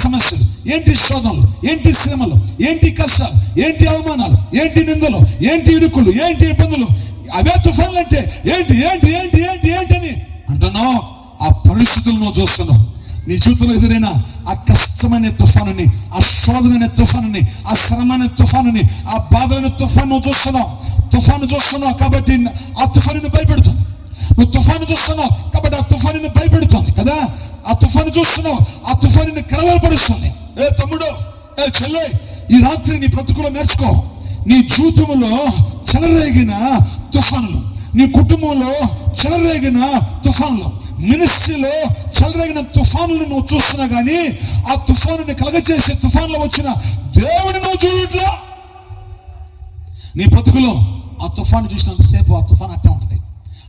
సమస్యలు, ఏంటి శోధనలు, ఏంటి శ్రమలు, ఏంటి కష్టాలు, ఏంటి అవమానాలు, ఏంటి నిందలు, ఏంటి ఇరుకులు, ఏంటి ఇబ్బందులు, అవే తుఫాన్లు అంటే ఏంటి ఏంటి ఏంటి ఏంటి ఏంటి అని అంటున్నావు. ఆ పరిస్థితులు నువ్వు చూస్తున్నావు. నీ జీవితంలో ఎదురైన ఆ కష్టమైన తుఫానుని, ఆ శోధనైన తుఫానుని, ఆ శ్రమైన తుఫానుని, ఆ బాధలైన తుఫాను నువ్వు చూస్తున్నావు. తుఫాను చూస్తున్నావు కాబట్టి ఆ తుఫాను భయపెడుతుంది. నువ్వు తుఫాను చూస్తున్నావు కాబట్టి ఆ తుఫాను భయపెడుతుంది కదా. ఆ తుఫాను చూస్తున్నావు, ఆ తుఫాను కలవరపరుస్తుంది. ఏ తమ్ముడు, ఏ చెల్లె, ఈ రాత్రి నీ బ్రతుకులో నేర్చుకో. నీ జీవితంలో చెలరేగిన తుఫానులు, నీ కుటుంబంలో చెలరేగిన తుఫానులు, మినిస్ట్రీలో చెలరేగిన తుఫానులు నువ్వు చూస్తున్నా కానీ ఆ తుఫానుని కలగచేసే తుఫాన్లో వచ్చిన దేవుని నువ్వు చూడట్లా. నీ బ్రతుకులో ఆ తుఫాను చూసినంతసేపు ఆ తుఫాను అట్టే ఉంటుంది.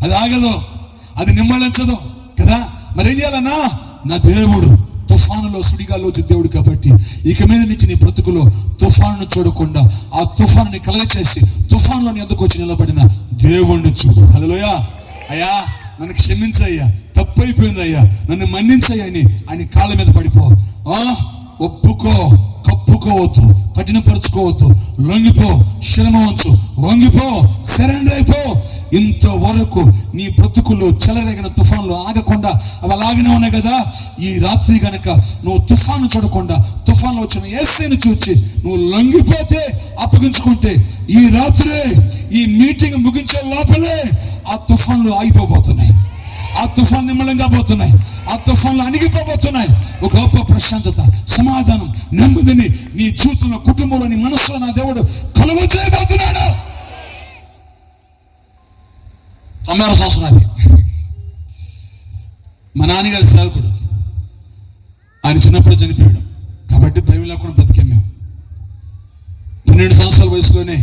అది ఆగదు, అది నిమ్మళించదు కదా. మరి ఏం చేయాలన్నా, నా దేవుడు తుఫానులో సుడిగాల్లో వచ్చే దేవుడు కాబట్టి ఇక మీద నుంచి నీ బ్రతుకులో తుఫాను చూడకుండా ఆ తుఫానుని కలగచేసి తుఫానులో ఎందుకు వచ్చి నిలబడిన దేవుణ్ణి చూడు. హల్లెలూయా. అయ్యా నన్ను క్షమించయ్యా, తప్పు అయిపోయింది అయ్యా, నన్ను మన్నించయ్యా అని ఆయన కాళ్ళ మీద పడిపో. ఒప్పుకో, కప్పుకోవద్దు, కఠినపరుచుకోవద్దు, లొంగిపో, శ్రమ వంచు, వంగిపో, సరెండర్ అయిపో. ఇంతవరకు నీ బ్రతుకులు చెలరేగిన తుఫాన్లు ఆగకుండా అవి అలాగనే ఉన్నాయి కదా. ఈ రాత్రి గనక నువ్వు తుఫాను చూడకుండా తుఫాన్లో వచ్చిన యేసుని చూచి నువ్వు లొంగిపోతే, అప్పగించుకుంటే, ఈ రాత్రి ఈ మీటింగ్ ముగించే లోపలే ఆ తుఫాన్లు ఆగిపోబోతున్నాయి. ఆ తుఫాన్ నిమ్మలంగా పోతున్నాయి. ఆ తుఫాన్లు అణిగిపోబోతున్నాయి. ఒక గొప్ప ప్రశాంతత, సమాధానం, నెమ్మదిని నీ జీవితంలో, కుటుంబంలో, నీ మనసులో నా దేవుడు కలుగజేయబోతున్నాడు. 96 సంవత్సరం అది. మా నాన్నగారి సేవకుడు. ఆయన చిన్నప్పుడు చనిపోయాడు కాబట్టి భయం లేకుండా బ్రతికాం మేము. 12 సంవత్సరాల వయసులోనే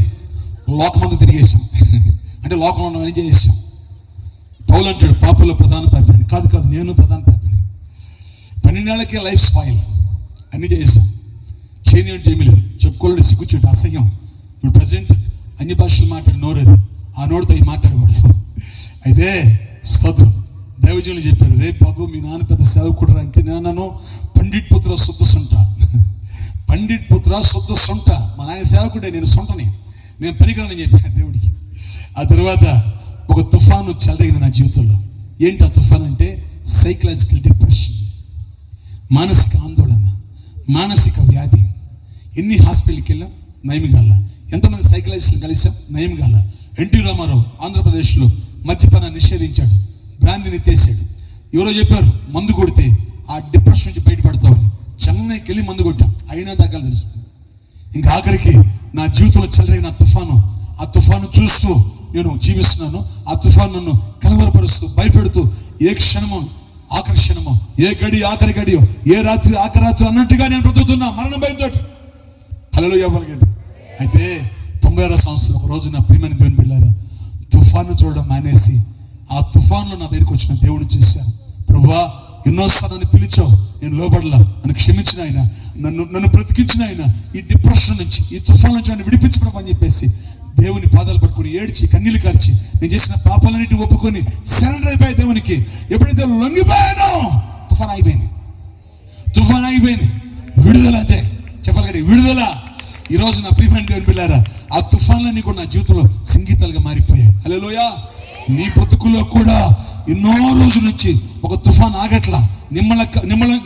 లోకమంతా తిరిగేసాం. అంటే లోకంలో ఉన్నవన్నీ చేసేసాం. పౌలు అంటాడు, పాపంలో ప్రధాన పాపిని. కాదు కాదు, నేను ప్రధాన పాపిని. 12 ఏళ్ళకే లైఫ్ స్పాయిల్. అన్నీ చేసాం. చేయని అంటే ఏమీ లేదు. చెప్పుకోలేడు, సిగ్గుచ్చాడు, అసహ్యం. ఇప్పుడు ప్రజెంట్ అన్ని భాషలు మాట్లాడి నోరేది, ఆ నోటితో ఈ మాట్లాడకూడదు. అయితే స్తోత్రం. దైవజనులు చెప్పారు, రేపు బాబు మీ నాన్న పెద్ద సేవకుడు అంటే నేను పండిట్ పుత్ర శుద్ధ సొంట, పండిట్ పుత్ర శుద్ధ సొంట. మా నాయన సేవకుడే, నేను సొంటని, నేను పనికిరానని చెప్పాను దేవుడికి. ఆ తర్వాత ఒక తుఫాను చెలరేగింది నా జీవితంలో. ఏంటి ఆ తుఫాన్ అంటే సైకలాజికల్ డిప్రెషన్, మానసిక ఆందోళన, మానసిక వ్యాధి. ఎన్ని హాస్పిటల్కి వెళ్ళాం, నయం కాల. ఎంతమంది సైకలాజిస్టులు కలిసాం, నయం కాల. ఎన్టీ రామారావు ఆంధ్రప్రదేశ్లో మద్యపానాన్ని నిషేధించాడు, బ్రాంతిని ఎత్తేసాడు. ఎవరో చెప్పారు మందు కొడితే ఆ డిప్రెషన్ నుంచి బయటపడతామని. చెన్నైకి వెళ్ళి మందు కొట్టాం, అయినా తగ్గాలి తెలుస్తుంది. ఇంకా ఆఖరికి నా జీవితంలో చెలరేగిన తుఫాను, ఆ తుఫాను చూస్తూ నేను జీవిస్తున్నాను. ఆ తుఫాను నన్ను కలవరపరుస్తూ, భయపెడుతూ, ఏ క్షణమో ఆఖరి క్షణమో, ఏ గడి ఆఖరి గడియో, ఏ రాత్రి ఆఖరి రాత్రి అన్నట్టుగా నేను బ్రతుకుతున్నా మరణ భయంతో. హల్లెలూయా. అయితే 96 సంవత్సరం ఒక రోజు నా ప్రియమైన దేవుని పిల్లారా, తుఫాను చూడడం మానేసి ఆ తుఫాన్లో నా దగ్గరికి వచ్చిన దేవుని చూశాను. ప్రభువా, ఎన్నోసార్లు నన్ను పిలిచావు, నేను లోబడలా, నన్ను క్షమించిన ఆయన, నన్ను బ్రతికించిన ఆయన, ఈ డిప్రెషన్ నుంచి, ఈ తుఫాన్ నుంచి నన్ను విడిపించడం అని చెప్పేసి దేవుని పాదాలు పట్టుకుని ఏడ్చి కన్నీళ్ళు కార్చి నేను చేసిన పాపాలన్నిటి ఒప్పుకొని సరెండర్ అయిపోయా దేవునికి. ఎప్పుడైతే లొంగిపోయానో తుఫాన్ ఆగిపోయింది. తుఫాన్ ఆగిపోయింది. విడుదల. అంతే చెప్పాలి కదా, విడుదల. ఈరోజు నా ప్రియమైన దేవుని పిల్లారా, ఆ తుఫాన్లన్నీ కూడా నా జీవితంలో సంగీతాలుగా మారిపోయాయి. హల్లెలూయా. నీ బ్రతుకులో కూడా ఎన్నో రోజుల నుంచి ఒక తుఫాన్ ఆగట్లా,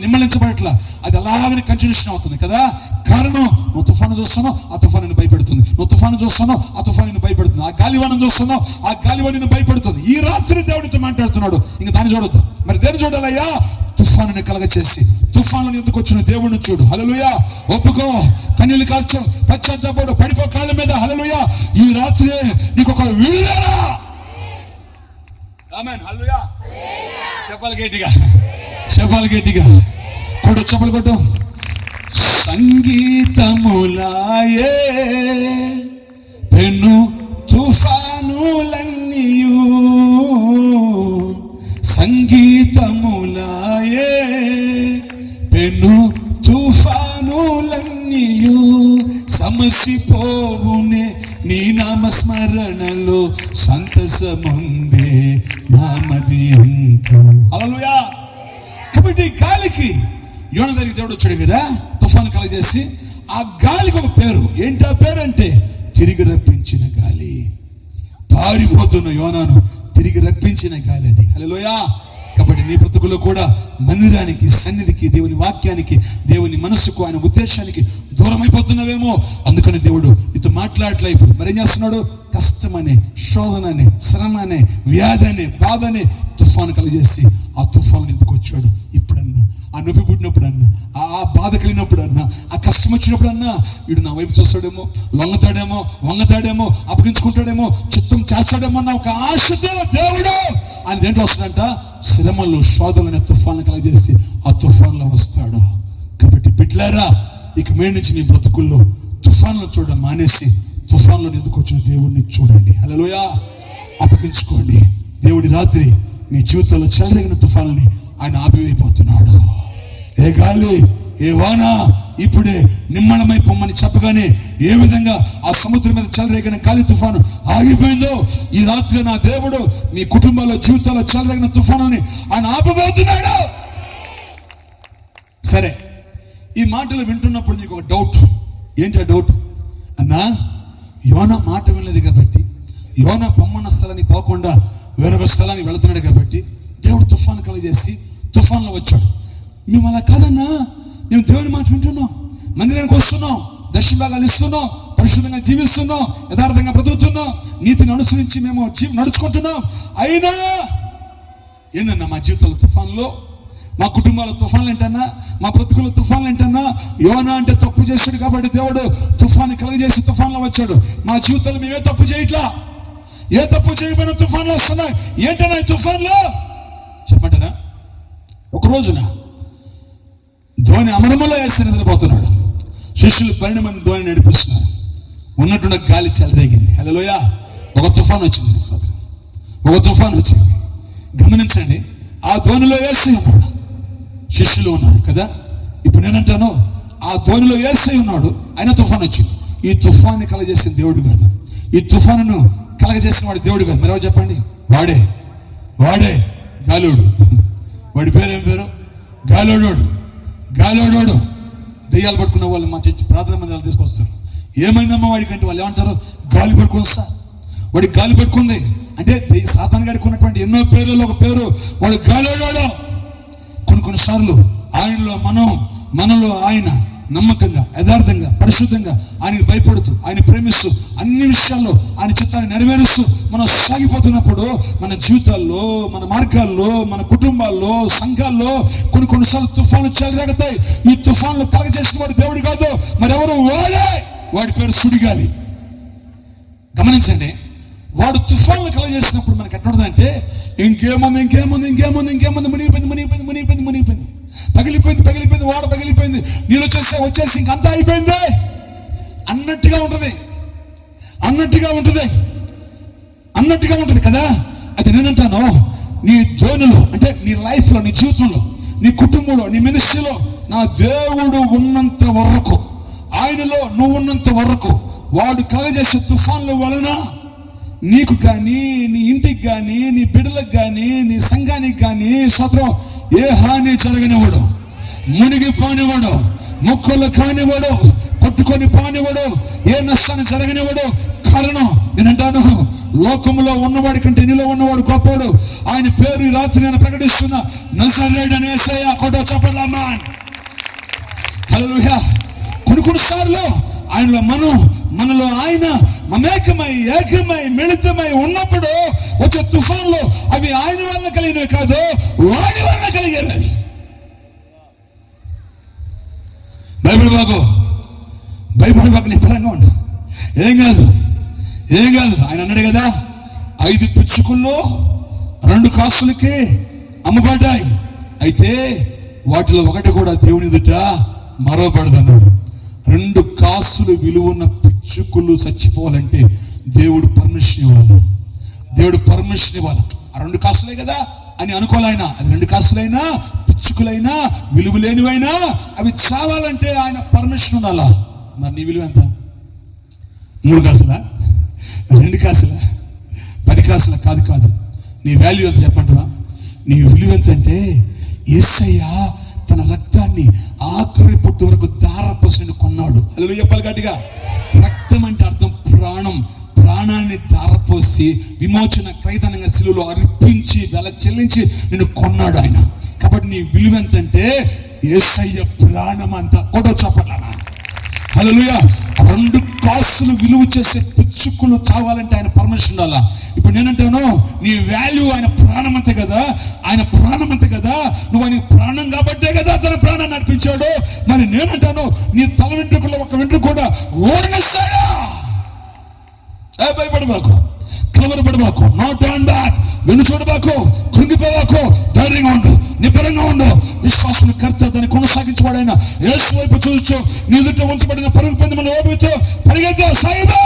నిమ్మలించబడట్లా, అది అలాగనే కంటిన్యూషన్ అవుతుంది కదా. కారణం, నువ్వు తుఫాను చూస్తున్నావు, ఆ తుఫాను నిన్ను భయపెడుతుంది. నువ్వు తుఫాను చూస్తున్నావు, ఆ తుఫాను నిన్ను భయపెడుతుంది. ఆ గాలివానం చూస్తున్నావు, ఆ గాలివానం నిన్ను భయపెడుతుంది. ఈ రాత్రి దేవుడితో మాట్లాడుతున్నాడు, ఇంకా దాన్ని చూడొద్దు. మరి దేన్ని చూడాలయ్యా? తుఫానుని కలగచేసి తుఫాను ఎందుకు వచ్చిన దేవుడిని చూడు. హల్లెలూయా. ఒప్పుకో, కన్నీళ్ళు కార్చు, పశ్చాత్తాపడు, పడిపో కాళ్ళ మీద. హల్లెలూయా. ఈ రాత్రి నీకు ఒక విడుదల. ఆమేన్. హల్లెలూయా. చెప్పాలి గట్టిగా, చెప్పాలి గట్టిగా. కొడు, చెప్పలు కొట్టు. సంగీతములాయే పెను తుఫానులన్నీయు, సంగీతములాయే పెను తుఫానులన్నీయు, సమసిపోవునే నీ నామస్మరణలో సంతసముందే నామది అంటూ. హల్లెలూయా. కాబట్టి గాలికి యోన దగ్గరికి దేవుడు వచ్చాడు కదా, తుఫాను కలగజేసి. ఆ గాలికి ఒక పేరు. ఏంటి ఆ పేరు అంటే తిరిగి రప్పించిన గాలి. పారిపోతున్న యోనాను తిరిగి రప్పించిన గాలి అది. హల్లెలూయా. కాబట్టి నీ బ్రతుకులో కూడా మందిరానికి, సన్నిధికి, దేవుని వాక్యానికి, దేవుని మనసుకు, ఆయన ఉద్దేశానికి దూరం అయిపోతున్నావేమో. అందుకని దేవుడు నీతో మాట్లాడలే. ఇప్పుడు మరేం చేస్తున్నాడు? కష్టమనే, శోధననే, శ్రమనే, వ్యాధనే, బాధనే తుఫాను కలిగేసి ఆ తుఫాను ఎందుకు వచ్చాడు? ఇప్పుడన్నా, ఆ నొప్పి పుట్టినప్పుడన్నా, ఆ బాధ కలిగినప్పుడన్నా, ఆ కష్టం వచ్చినప్పుడన్నా వీడు నా వైపు చూస్తాడేమో, వంగతాడేమో, అప్పగించుకుంటాడేమో, చిత్తం చేస్తాడేమో అన్న ఒక ఆశతో దేవుడు ఆయన దేంట్లో వస్తాడంట? శ్రమలు, శోధననే తుఫాను కలిగేసి ఆ తుఫాన్లో వస్తాడు. కాబట్టి బిడ్డలారా, ఇక మీద నుంచి మీ బ్రతుకుల్లో తుఫాన్లు చూడడం మానేసి తుఫాన్లో ఎందుకు వచ్చిన దేవుడిని చూడండి. హల్లెలూయా. అప్పగించుకోండి. దేవుడి రాత్రి మీ జీవితంలో చెలరేగిన తుఫాన్ని ఆయన ఆపివేయబోతున్నాడు. ఏ గాలి, ఏ వాన ఇప్పుడే నిమ్మళమై పొమ్మని చెప్పగానే ఏ విధంగా ఆ సముద్రం మీద చెలరేగిన గాలి తుఫాను ఆగిపోయిందో, ఈ రాత్రి నా దేవుడు మీ కుటుంబాల జీవితాల్లో చెలరేగిన తుఫానుని ఆయన ఆపబోతున్నాడు. సరే, ఈ మాటలు వింటున్నప్పుడు నీకు ఒక డౌట్. ఏంటి ఆ డౌట్? అన్నా, యోన మాట వినలేదు కాబట్టి, యోన పొమ్మన్న స్థలానికి పోకుండా వేరొక స్థలానికి వెళుతున్నాడు కాబట్టి దేవుడు తుఫాను కలగజేసి తుఫాన్లో వచ్చాడు. మేము అలా కాదన్నా, మేము దేవుని మాట వింటున్నాం, మందిరానికి వస్తున్నాం, దశభాగాలు ఇస్తున్నాం, పరిశుద్ధంగా జీవిస్తున్నాం, యథార్థంగా బ్రతుకుతున్నాం, నీతిని అనుసరించి మేము నడుచుకుంటున్నాం. అయినా ఏందన్నా మా జీవితంలో తుఫాన్లో, మా కుటుంబాల తుఫాన్లు ఏంటన్నా, మా బ్రతుకుల తుఫాన్లు ఏంటన్నా? యోనా అంటే తప్పు చేశాడు కాబట్టి దేవుడు తుఫాను కలగజేసి తుఫాన్లో వచ్చాడు. మా జీవితంలో మేమే తప్పు చేయట్లా, ఏ తప్పు చేయబడిన తుఫాన్లు వస్తున్నాయి. ఏంటన్నా ఈ తుఫాన్లో? చెప్పంటారా? ఒక రోజున ధోని అమరములో వేసి నిద్రపోతున్నాడు. శిష్యులు 12 మంది ధోని నడిపిస్తున్నారు. ఉన్నట్టున్న గాలి చెలరేగింది. హల్లెలూయా. ఒక తుఫాన్ వచ్చింది. ఒక తుఫాన్ వచ్చింది. గమనించండి, ఆ ధోనిలో యేసు ఉన్నాడు, శిష్యులు ఉన్నారు కదా. ఇప్పుడు నేనంటాను, ఆ ధోనిలో యేసు ఉన్నాడు, అయినా తుఫాన్ వచ్చింది. ఈ తుఫాన్ని కలగజేసిన దేవుడు కాదు, ఈ తుఫానును కలగజేసిన వాడు దేవుడు కాదు. మరో చెప్పండి, వాడే గాలోడు. వాడి పేరు ఏం పేరు? గాలోడు. దెయ్యాలు పట్టుకున్న వాళ్ళు మా చర్చి ప్రార్థన మందిరాలు తీసుకొస్తారు. ఏమైందమ్మా వాడికంటే వాళ్ళు ఏమంటారు? గాలి పట్టుకుని సార్, వాడికి గాలి పట్టుకుంది అంటే సాతాను గాడికి ఉన్నటువంటి ఎన్నో పేర్లలో ఒక పేరు వాడు గాలోడు. కొన్నిసార్లు మనలో ఆయన నమ్మకంగా, యథార్థంగా, పరిశుద్ధంగా ఆయనకి భయపడుతూ, ఆయన ప్రేమిస్తూ, అన్ని విషయాల్లో ఆయన చిత్తాన్ని నెరవేరుస్తూ మనం సాగిపోతున్నప్పుడు మన జీవితాల్లో, మన మార్గాల్లో, మన కుటుంబాల్లో, సంఘాల్లో కొన్నిసార్లు తుఫాన్లు చెలరేగుతాయి. ఈ తుఫాన్లు కలగజేసిన వాడు దేవుడు కాదు, మరెవరు? వాడి పేరు సుడిగాలి. గమనించండి, వాడు తుఫాన్లు కలగజేసినప్పుడు మనకి ఎట్లుంటుందంటే ఇంకేముంది మునిగిపోయింది, పగిలిపోయింది, వాడ పగిలిపోయింది, నీళ్ళు వచ్చేసి ఇంకంతా అయిపోయింది అన్నట్టుగా ఉంటుంది కదా. అయితే నేనంటాను, నీ ధోనిలో అంటే నీ లైఫ్లో, నీ జీవితంలో, నీ కుటుంబంలో, నీ మినిస్ట్రీలో నా దేవుడు ఉన్నంత వరకు, ఆయనలో నువ్వు ఉన్నంత వరకు వాడు కలగజేసే తుఫాన్ల వలన నీకు కానీ, నీ ఇంటికి కానీ, నీ బిడ్డలకు కానీ, నీ సంఘానికి కానీ సత్రం ఏ హాని జరగనివాడు, మునిగి పోనివాడు, మొక్కలు కానివాడు, పట్టుకొని పోనివాడు, ఏ నష్టాన్ని జరగనివాడు. కారణం నేనంటాను, లోకంలో ఉన్నవాడి కంటే నీలో ఉన్నవాడు గొప్పవాడు. ఆయన పేరు ఈ రాత్రి నేను ప్రకటిస్తున్నా, నజరేయుడైన యేసయ్య. కొట్టో చెప్పలమ్మా. హల్లెలూయా. కొన్నిసార్లు ఆయనలో మనలో ఆయన ఏకమై మిళితమై ఉన్నప్పుడు వచ్చే తుఫాన్లు అవి ఆయన వల్ల కలిగినవి కాదు, వాడి వల్ల కలిగేవి. బైబిల్ బాగు నిబ్బరంగా ఉండు. ఏం కాదు. ఆయన అన్నాడు కదా, 5 పిచ్చుకల్లో 2 కాసులకి అమ్మబడ్డాయి, అయితే వాటిలో ఒకటి కూడా దేవుని ఎదుట మరవబడదు అన్నాడు. 2 కాసులు విలువన్న పిచ్చుకలు చచ్చిపోవాలంటే దేవుడు పర్మిషన్ ఇవ్వాలి. ఆ 2 కాసులే కదా అని అనుకోవాలైన. అది 2 కాసులైనా, పిచ్చుకలైనా, విలువ లేనివైనా అవి చావాలంటే ఆయన పర్మిషన్ ఉండాలా. మరి నీ విలువ ఎంత? 3 కాసులా, 2 కాసులా, 10 కాసులా? కాదు. నీ వాల్యూ ఎంత చెప్పంటావా? నీ విలువ ఎంత అంటే యేసయ్య తన తన రక్తాన్ని ఆఖరి పొట్టు వరకు ధారపోసి కొన్నాడు. హల్లెలూయా చెప్పాలి గట్టిగా. రక్తం అంటే అర్థం ప్రాణం. ప్రాణాన్ని ధారపోసి విమోచన క్రయధనంగా శిలువలో అర్పించి వెల చెల్లించి నిన్ను కొన్నాడు ఆయన. కాబట్టి నీ విలువ ఎంతంటే యేసయ్య ప్రాణం అంతా. కొడో చెప్పట్లా. హల్లెలూయా. 2 కాసులు విలువ చేసే పిచ్చుకులు చావాలంటే ఆయన పర్మిషన్ ఉండాలా. ఇప్పుడు నేనంటాను నీ వాల్యూ ఆయన ప్రాణం అంతే కదా, ఆయన ప్రాణం అంతే కదా, నువ్వు ఆయన ప్రాణం కాబట్టే కదా తన ప్రాణాన్ని అర్పించాడు. మరి నేనంటాను నీ తల వెంట్రుకలో ఒక వెంట్రుక కూడా ఓడిస్తాడా. భయపడబాకు, కలవరపడబాకు, నో టర్న్ బ్యాక్, వెన్ను చూడబాకు, కృంగిపోవాకు, ధైర్యంగా ఉండు, నిబ్బరంగా ఉండు. విశ్వాసం కర్త దాన్ని కొనసాగించబడిన యేసు వైపు చూస్తూ నీ ఎదుట ఉంచబడిన పరుగు పందెములో ఓపికతో పరిగెత్తు, సాగిపో.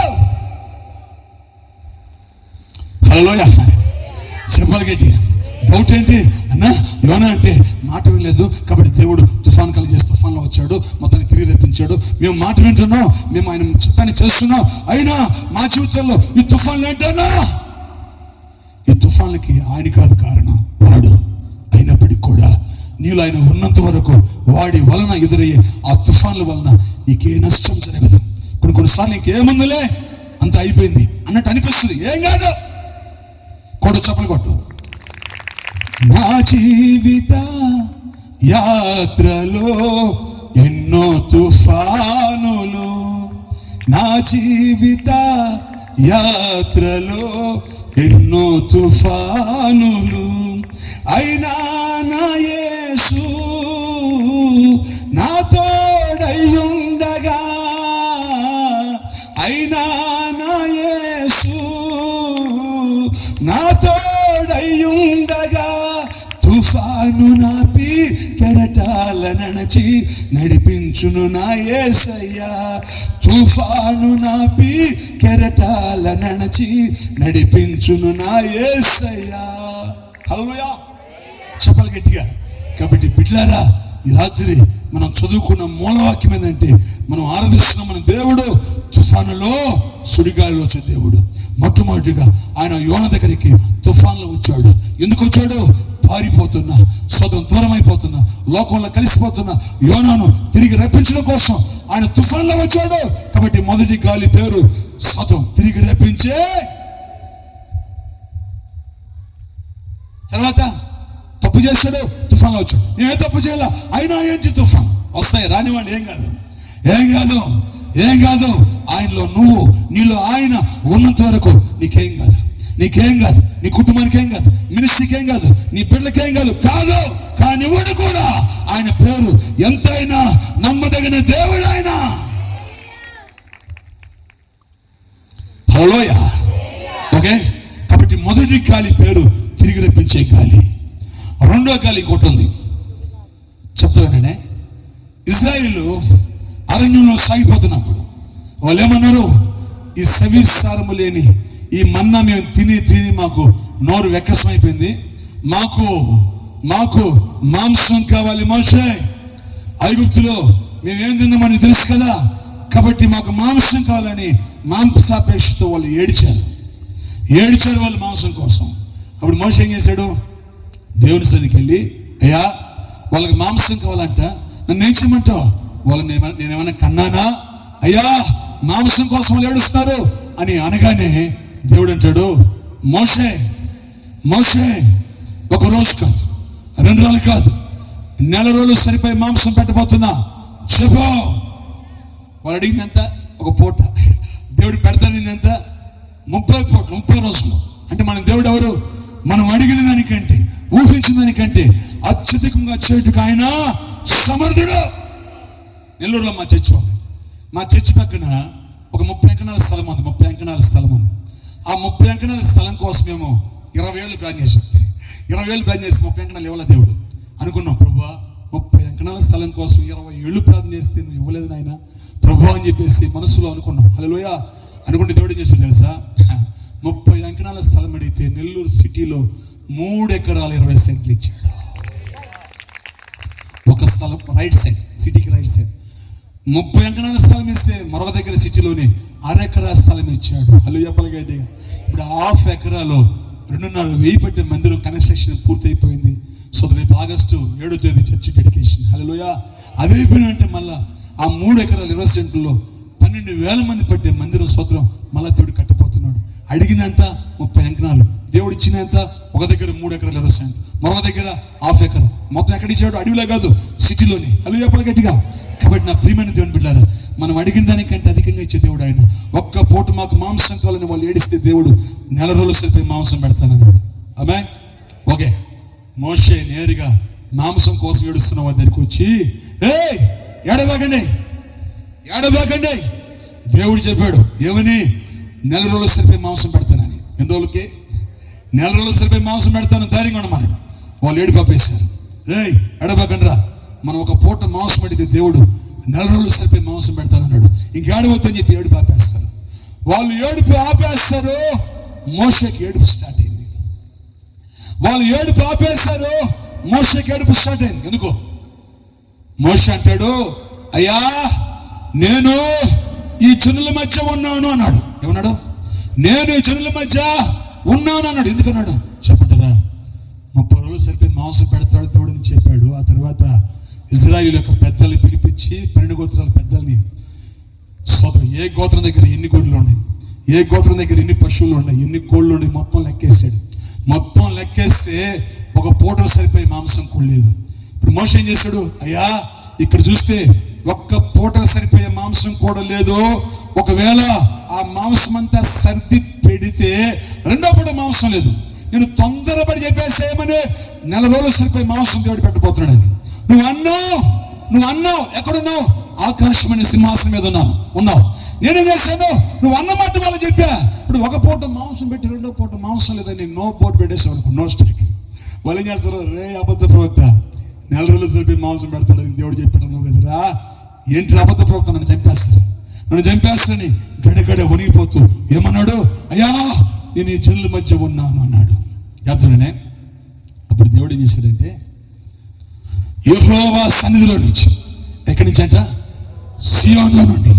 హల్లెలూయా చెప్పాలి గట్టిగా. డౌట్ ఏంటి అన్న, యోనా అంటే మాట వినలేదు కాబట్టి దేవుడు తుఫాన్ కలిగేసి తుఫాన్లో వచ్చాడు, మొత్తాన్ని తిరిగి రప్పించాడు. మేము మాట వింటున్నాం, మేము ఆయన చిత్తాన్ని చేస్తున్నాం, అయినా మా జీవితంలో ఈ తుఫాన్లు ఏంటన్నా, ఈ తుఫాన్లకి ఆయన కాదు కారణం, వాడు. అయినప్పటికీ కూడా నీళ్ళు ఆయన ఉన్నంత వరకు వాడి వలన ఎదురయ్యే ఆ తుఫాన్ల వలన నీకే నష్టం జరగదు. కొన్నిసార్లు నీకేముందులే అంత అయిపోయింది అన్నట్టు అనిపిస్తుంది. ఏం కాదు, కొడు చప్పలు కొట్టు. నా జీవిత యాత్రలో ఎన్నో తుఫానులు, నా జీవిత యాత్రలో ఎన్నో తుఫానులు, అయినా నా యేసు నా తోడయ్యుండగా, అయినా నా యేసు నా తోడయ్యుండగా, తుఫాను నాపి కెరటాల నడచి నడిపించును నా యేసయ్యా, తుఫాను నాపి కెరటాల నడచి నడిపించును నా యేసయ్యా. హల్లెలూయా చెప్పాలి గట్టిగా. కాబట్టి బిడ్డలారా, ఈ రాత్రి మనం చదువుకున్న మూలవాక్యం ఏంటంటే, మనం ఆరాధిస్తున్న మన దేవుడు తుఫానులో సుడిగాలిలో వచ్చే దేవుడు. మొట్టమొదటిగా ఆయన యోనా దగ్గరికి తుఫాన్లో వచ్చాడు. ఎందుకు వచ్చాడు? పారిపోతున్నా, సొంతం దూరం అయిపోతున్నా, లోకంలో కలిసిపోతున్నా యోనాను తిరిగి రప్పించడం కోసం ఆయన తుఫాన్లో వచ్చాడు. కాబట్టి మొదటి గాలి పేరు సొంతం తిరిగి రప్పించే. తర్వాత తప్పు చేశాడు, తుఫాన్లో వచ్చాడు. నేనే తప్పు చేయాల, అయినా ఏంటి తుఫాన్ వస్తాయి, రానివ్వండి, ఏం కాదు, ఏం కాదు, ఏం కాదు. ఆయనలో నువ్వు, నీలో ఆయన ఉన్నంత వరకు నీకేం కాదు, నీకేం కాదు, నీ కుటుంబానికి ఏం కాదు, మినిస్ట్రీకి ఏం కాదు, నీ బిడ్డలకేం కాదు. కాదు కానీ వాడు కూడా ఆయన పేరు ఎంతైనా నమ్మదగిన దేవుడు ఆయన. హల్లెలూయా. ఓకే, కాబట్టి మొదటి గాలి పేరు తిరిగి రప్పించే గాలి. రెండో గాలి ఇంకోటి ఉంది, చెప్తానే. ఇజ్రాయేలు అరణ్యంలో సాగిపోతున్నప్పుడు వాళ్ళు ఏమన్నారు? ఈ సవిసారము లేని ఈ మన్నా మేము తిని తిని మాకు నోరు వెక్కసమైపోయింది, మాకు మాంసం కావాలి మోషే. ఐగుప్తులో మేమేం తిన్నామని తెలుసు కదా, కాబట్టి మాకు మాంసం కావాలని మాంసాపేక్షతో వాళ్ళు ఏడిచారు వాళ్ళు మాంసం కోసం. అప్పుడు మోషే ఏం చేశాడు? దేవుని సన్నిధికి వెళ్ళి, అయ్యా వాళ్ళకి మాంసం కావాలంట, నన్ను ఏం చేయమంటావు? వాళ్ళని నేనేమన్నా కన్నానా? అయ్యా మాంసం కోసం వాళ్ళు ఏడుస్తున్నారు అని అనగానే దేవుడు అంటాడు, మోషే ఒక రోజు కాదు, 2 రోజులు కాదు, 1 నెల రోజులు సరిపోయి మాంసం పెట్టబోతున్నా చెప్పు. వాళ్ళు అడిగిందంత ఒక పూట, దేవుడు పెడతానిందంత 30 పూటలు, 30 రోజులు. అంటే మన దేవుడు ఎవరు? మనం అడిగిన దానికంటే, ఊహించిన దానికంటే అత్యధికంగా చేయటకు ఆయన సమర్థుడు. నెల్లూరులో మా చర్చి పక్కన ఒక 30 ఎకరాల స్థలం ఉంది. 30 ఎకరాల స్థలం ఉంది. ఆ 30 ఎకరాల స్థలం కోసం మేము 20 ఏళ్ళు ప్లాన్ చేసాం. 20 ఏళ్ళు ప్లాన్ చేసి 30 ఎకరాలు ఇవ్వాల దేవుడు అనుకున్నాం. ప్రభువా 30 ఎకరాల స్థలం కోసం 20 ఏళ్ళు ప్రార్థన చేస్తే నువ్వు ఇవ్వలేదు నాయన ప్రభువా అని చెప్పేసి మనసులో అనుకున్నాం. హల్లెలూయా అనుకుంటే దేవుడు చేసాడు తెలుసా? 30 ఎకరాల స్థలం అడిగితే నెల్లూరు సిటీలో 3 ఎకరాలు 20 సెంట్లు ఇచ్చాడు. ఒక స్థలం రైట్ సైడ్, సిటీకి రైట్ సైడ్. 30 ఎకరాల స్థలం ఇస్తే మరొక దగ్గర సిటీలోనే 1/2 ఎకరా స్థలం ఇచ్చాడు. హల్లెలూయా పలకండి. ఇప్పుడు 1/2 ఎకరాలో 2.5 పెట్టిన మందిరం కన్స్ట్రక్షన్ పూర్తయిపోయింది. సో రేపు ఆగస్టు 7వ తేదీ చర్చి డెడికేషన్. హల్లెలూయా. అది అయిపోయినంటే మళ్ళా ఆ 3 ఎకరాల 20 సెంట్లలో 12,000 మంది పట్టే మందిరం స్తోత్రం మళ్ళా దేవుడు కట్టపోతున్నాడు. అడిగినంత 30 ఎకరాలు, దేవుడు ఇచ్చినంత ఒక దగ్గర 3 ఎకరాల 20 సెంట్, మరొక దగ్గర 1/2 ఎకరం. మొత్తం ఎక్కడ ఇచ్చాడు? అడవిలో కాదు, సిటీలోనే. హల్లెలూయా చెప్పాలి గట్టిగా. కాబట్టి నా ప్రియమైన దేవుని బిడ్డలారా, మనం అడిగిన దానికంటే అధికంగా ఇచ్చే దేవుడు ఆయన. ఒక్క పూట మాకు మాంసం కావాలని వాళ్ళు ఏడిస్తే దేవుడు 4 రోజులు సరిపోయి మాంసం పెడతానన్నాడు. ఆమేన్. ఓకే, మోషే నేరుగా మాంసం కోసం ఏడుస్తున్న వారి దగ్గరికి వచ్చి, ఏడబాకండి దేవుడు చెప్పాడు ఏమని? 4 రోజులు సరిపోయి మాంసం పెడతానని. ఎన్ని రోజులకి? 4 రోజులు సరిపోయి మాంసం పెడతాను, ధైర్యంగా ఉండమన్నాడు. వాళ్ళు ఏడు పాపేశారు. ఎడబాకండి రా, మనం ఒక పూట మాంసం అడిగితే దేవుడు 4 రోజులు సరిపోయి మాంసం పెడతానన్నాడు. ఇంకేడవద్దని చెప్పి ఏడుపు ఆపేస్తారు. వాళ్ళు ఏడుపు ఆపేస్తారు, మోషేకి ఏడుపు స్టార్ట్ అయింది. వాళ్ళు ఏడుపు ఆపేశారు, మోషేకి ఏడుపు స్టార్ట్ అయింది. ఎందుకో? మోషే అంటాడు, అయ్యా నేను ఈ జనుల మధ్య ఉన్నాను అన్నాడు. ఏమన్నాడు? నేను ఈ జనుల మధ్య ఉన్నాను అన్నాడు. ఎందుకన్నాడు చెప్పంటారా? 30 రోజులు సరిపోయి మాంసం పెడతాడు దేవుడు అని చెప్పాడు. ఆ తర్వాత ఇజ్రాయిల్ యొక్క పెద్దల్ని పిలిపించి 12 గోత్రాల పెద్దల్ని, ఏ గోత్రం దగ్గర ఎన్ని గొర్రెలు ఉన్నాయి, ఏ గోత్రం దగ్గర ఎన్ని పశువులు ఉన్నాయి, ఎన్ని కోళ్ళు ఉన్నాయి, మొత్తం లెక్కేసాడు. మొత్తం లెక్కేస్తే ఒక పూట సరిపోయి మాంసం కూడలేదు. ఇప్పుడు మోషే ఏం చేశాడు? అయ్యా ఇక్కడ చూస్తే ఒక్క పూట సరిపోయే మాంసం కూడా లేదు. ఒకవేళ ఆ మాంసం అంతా సర్ది పెడితే 2వ పూట మాంసం లేదు. నేను తొందరపడి చెప్పేసేమని 4 రోజులు సరిపోయి మాంసం దేవుడు పెట్టబోతున్నాడని. నువ్వు అన్నావు ఎక్కడున్నావు? ఆకాశం అనే సింహాసనం మీద ఉన్నావు. నేనేం చేశాను? నువ్వు అన్నమాట వాళ్ళు చెప్పా. ఇప్పుడు ఒక పూట మాంసం పెట్టి 2వ పూట మాంసం లేదని నో బోర్డు పెట్టేసావు, నో స్ట్రైక్. వాళ్ళు ఏం చేస్తారు? రే అబద్ధ ప్రవక్త, 4 రోజులు సరిపోయి మాంసం పెడతాడని దేవుడు చెప్పాడు అన్నావు కదరా, ఏంటి అబద్ధ ప్రవక్త, నన్ను చంపేస్తానని గడగడ వణిగిపోతూ ఏమన్నాడు? అయ్యా నేను ఈ జనుల మధ్య ఉన్నాను అన్నాడు. అర్థమేనే? అప్పుడు దేవుడు ఏం చేశాడంటే, యెహోవా సన్నిధిలో నుంచి, ఎక్కడి నుంచి అంట? సియోన్లో నుండి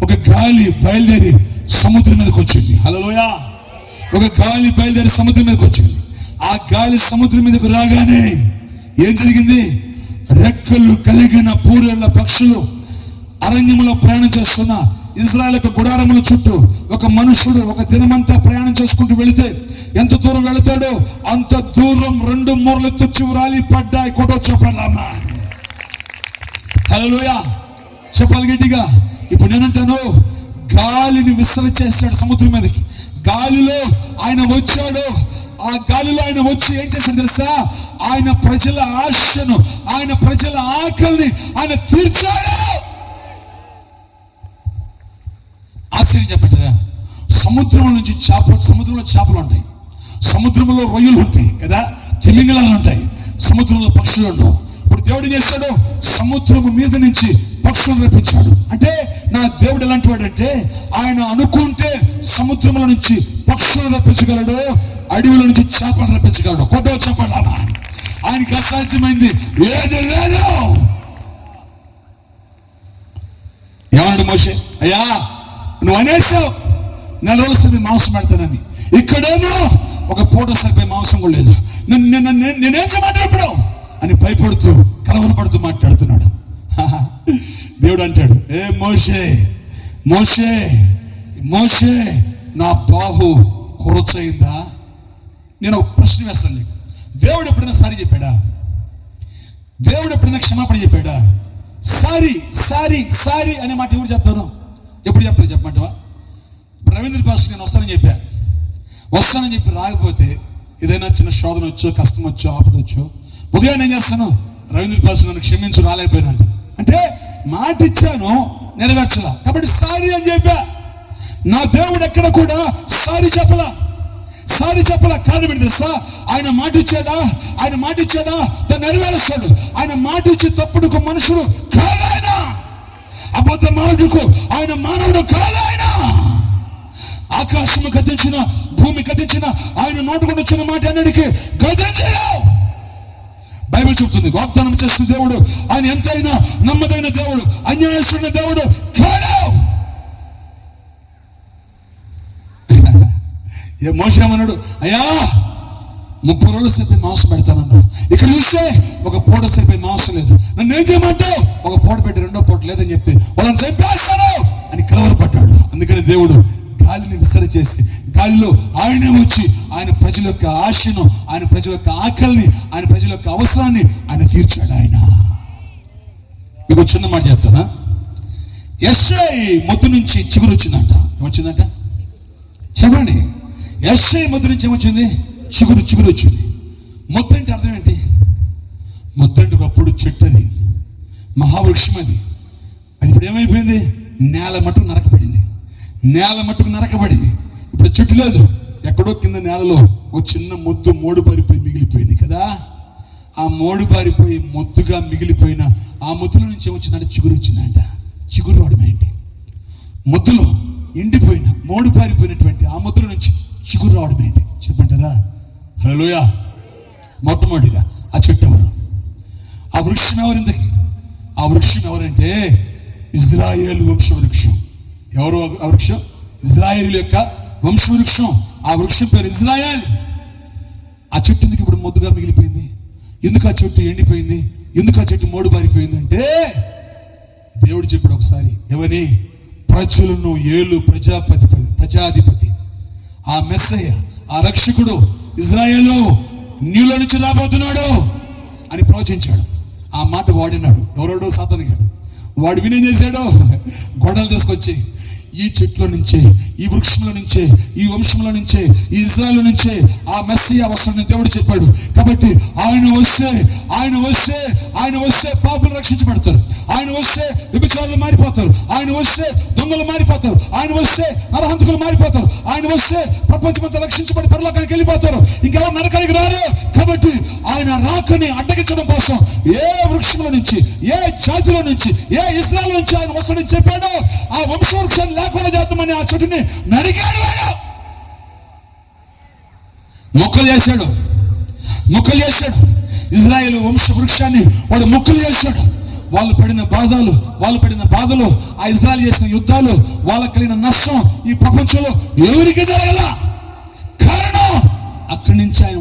ఒక గాలి బయలుదేరి సముద్రం మీదకి వచ్చింది. హల్లెలూయా. ఒక గాలి బయలుదేరి సముద్రం మీదకి వచ్చింది. ఆ గాలి సముద్రం మీదకు రాగానే ఏం జరిగింది? రెక్కలు కలిగిన పూరేళ్ల పక్షులు అరణ్యములో ప్రయాణం చేస్తున్న ఇజ్రాయెల్ యొక్క గుడారముల చుట్టూ ఒక మనుషుడు ఒక దినమంతా ప్రయాణం చేసుకుంటూ వెళితే ఎంత దూరం వెళతాడో అంత దూరం 2 మూరలు తుచ్చి వ్రాలి పడ్డాయి. కొట్టో చెప్పాలమ్మా. హల్లెలూయా చెప్పాలి గట్టిగా. ఇప్పుడు నేనంటాను, గాలిని విసరి చేశాడు సముద్రం మీదకి. గాలిలో ఆయన వచ్చాడు. ఆ గాలిలో ఆయన వచ్చి ఏం చేశాడు తెలుసా? ఆయన ప్రజల ఆశను, ఆయన ప్రజల ఆకలిని ఆయన తీర్చాడు. ఆశ్చర్యం చెప్పంటారా? సముద్రంలో నుంచి సముద్రంలో చేపలు ఉంటాయి, సముద్రంలో రొయ్యలు ఉంటాయి కదా, తిమింగలాలు ఉంటాయి, సముద్రంలో పక్షులు ఉండవు. ఇప్పుడు దేవుడు చేశాడు, సముద్రము మీద నుంచి పక్షులు రప్పించాడు. అంటే నా దేవుడు ఎలాంటి వాడంటే, ఆయన అనుకుంటే సముద్రంలో నుంచి పక్షులు రప్పించగలడు, అడవిలో నుంచి చేపలు రప్పించగలడు. కొట్టో చెప్పాలా? ఆయనకి అసాధ్యమైంది ఏది లేదు. ఏమన్నాడు మోషే? అయ్యా నువ్వు అనేసావు 4 రోజులు సరిపోయి మాంసం పెడతానని, ఇక్కడేమో ఒక పూట సరిపోయి మాంసం కూడా లేదు. నేనేం చేయమంటాను ఇప్పుడు అని భయపడుతూ కలవరపడుతూ మాట్లాడుతున్నాడు. దేవుడు అంటాడు, ఏ మోషే మోషే మోషే నా బాహు కురచయిందా? నేను ఒక ప్రశ్న వేస్తాను నీకు. దేవుడు ఎప్పుడైనా సారీ చెప్పాడా? దేవుడు ఎప్పుడైనా క్షమాపణ చెప్పాడా? సారీ సారీ సారీ అనే మాట ఎవరు చెప్తారు? ఎప్పుడు చెప్తారు చెప్పమంటావా? ఇప్పుడు రవీంద్ర పాస్టర్ నేను వస్తానని చెప్పి రాకపోతే ఏదైనా చిన్న శోధన వచ్చో, కష్టం వచ్చో, ఆపద వచ్చో, ఉదయాన్నే ఏం చేస్తాను? రవీంద్ర పాస్టర్ నన్ను క్షమించు, రాలేకపోయినా అంటే మాట ఇచ్చాను, నెరవేర్చలా, కాబట్టి సారీ అని చెప్పా. నా దేవుడు ఎక్కడ కూడా సారీ చెప్పలా. కారణం ఏంటి తెలుసా? ఆయన మాట ఇచ్చాడా దాన్ని నెరవేరుస్తాడు. ఆయన మాట ఇచ్చి తప్పుడుకు మనుషుడు కాదాయన, అబద్ధ మాటకు ఆయన మానవుడు కాదాయన. ఆకాశము గతించిన, భూమి గతించిన, ఆయన నోటుకుండా వచ్చిన మాట అన్నిటికీ గతించలేవు. బైబిల్ చెప్తుంది, వాగ్దానం చేస్తున్న దేవుడు ఆయన ఎంతైనా నమ్మదైన దేవుడు, అన్యాయస్తున్న దేవుడు కాదు. ఏ మోషే ఏమన్నాడు? అయ్యా 30 రోజులు సరిపోయి మాంసం పెడతానన్నావు. ఇక్కడ చూస్తే ఒక పూట సరిపోయి మాంసం లేదు. నన్ను ఏం చేయమంటావు? ఒక పూట పెట్టి రెండో పూట లేదని చెప్తే వాళ్ళని చంపేస్తాను అని కలవరపడ్డాడు. అందుకని దేవుడు గాలిని విసరి చేసి గాలిలో ఆయనే వచ్చి ఆయన ప్రజల యొక్క ఆశను, ఆయన ప్రజల యొక్క ఆకలిని, ఆయన ప్రజల యొక్క అవసరాన్ని ఆయన తీర్చాడు. ఆయన మీకు చిన్న మాట చెప్తానా? యెషయా మొద్దు నుంచి చిగురు వచ్చిందంట. ఏమొచ్చిందంట చెప్పండి? యెషయా మొద్దు నుంచి ఏమొచ్చింది? చిగురు వచ్చింది. మొద్దు అంటే అర్థం ఏంటి? మొద్దు అంటే ఒకప్పుడు చెట్టు, అది మహావృక్షం. అది ఇప్పుడు ఏమైపోయింది? నేల మట్టుకు నరకబడింది. ఇప్పుడు చెట్టు లేదు, ఎక్కడో కింద నేలలో ఒక చిన్న మొద్దు మోడు పారిపోయి మిగిలిపోయింది కదా. ఆ మోడు పారిపోయి మొద్దుగా మిగిలిపోయిన ఆ మొద్దుల నుంచి ఏమొచ్చిందంటే చిగురు వచ్చిందంట. చిగురు రావడం ఏంటి? మొద్దులో ఎండిపోయిన మోడు పారిపోయినటువంటి ఆ మొద్దుల నుంచి చిగురు రావడం ఏంటి చెప్పంటారా? హల్లెలూయా. మొట్టమొదటిగా ఆ చెట్టు ఎవరు? ఆ వృక్షం ఎవరిందకి? ఆ వృక్షం ఎవరంటే ఇజ్రాయేలు వంశవృక్షం. ఎవరు ఆ వృక్షం? ఇజ్రాయేలు యొక్క వంశవృక్షం. ఆ వృక్షం పేరు ఇజ్రాయేల్. ఆ చెట్టు ఎందుకు ఇప్పుడు మొద్దుగా మిగిలిపోయింది? ఎందుకు ఆ చెట్టు ఎండిపోయింది? ఎందుకు ఆ చెట్టు మోడు పారిపోయింది అంటే దేవుడు చెప్పాడు ఒకసారి, ఎవని? ప్రజలను ఏలు ప్రజాధిపతి, ఆ మెస్సయ్య, ఆ రక్షకుడు ఇజ్రాయేలు నీలో నుంచి రాబోతున్నాడు అని ప్రవచించాడు. ఆ మాట వాడినాడు. ఎవరోడో సాతానుగాడు. వాడు వినేం చేశాడు? గొడవలు తీసుకొచ్చి ఈ చెట్లో నుంచే, ఈ వృక్షంలో నుంచే, ఈ వంశంలో నుంచే, ఈ ఇజ్రాయేలు నుంచే ఆ మెస్సియా వస్తాడని దేవుడు చెప్పాడు. కాబట్టి ఆయన వస్తే పాపులు రక్షించబడతారు. ఆయన వస్తే వ్యభిచారులు మారిపోతారు. ఆయన వస్తే దొంగలు మారిపోతారు. ఆయన వస్తే నరహంతకులు మారిపోతారు. ఆయన వస్తే ప్రపంచమంతా రక్షించబడి పరలోకానికి వెళ్ళిపోతారు. ఇంకెవరు నరకానికి రారు. కాబట్టి ఆయన రాకని అడ్డగించడం కోసం ఏ వృక్షంలో నుంచి, ఏ జాతిలో నుంచి, ఏ ఇజ్రాయేలు నుంచి ఆయన వస్తాడని చెప్పాడు. ఆ వంశవృక్షాన్ని లేకుండా చేద్దామని ఆ చెట్టుని నరికాడు. వాడు మొక్కలు చేశాడు. ఇజ్రాయేలు వంశవృక్షాన్ని వాడు మొక్కలు చేశాడు. వాళ్ళు పడిన బాధలు, ఆ ఇజ్రాయేల్ చేసిన యుద్ధాలు, వాళ్ళకి కలిగిన నష్టం ఈ ప్రపంచంలో ఎవరికి జరగల. కారణం అక్కడి నుంచి ఆయన